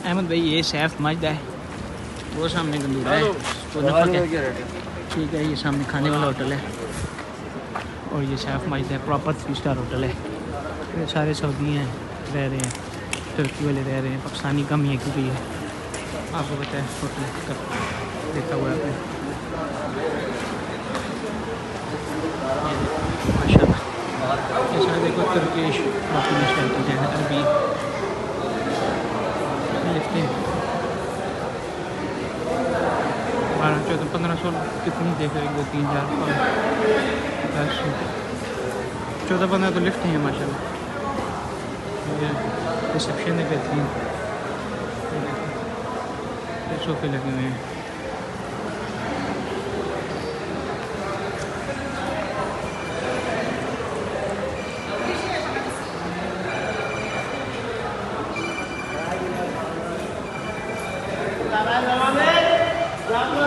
अहमद भाई ये सैफ मस्जिद है, वो सामने गंदूरा है, ठीक है। ये सामने खाने वाला होटल है और ये सैफ मस्जिद है, प्रॉपर 3 स्टार होटल है। ये सारे सऊदी हैं रह रहे हैं, तुर्की वाले रह रहे हैं, पाकिस्तानी कम ही है क्योंकि ये आपको पता है होटल का देखा हुआ है आपने। माशाल्लाह ये सारे देखो तुर्किश बाकी नेशनलिटीज हैं, अरबी लिखते हैं। 12, 14, 15, 16 कितनी देख रहे 2, 3, 4, 5, 10, 14, 15 तो लिफ्ट हैं माशाल्लाह। ये रिसेप्शन है बेहतरीन, सोफे लगे हुए हैं।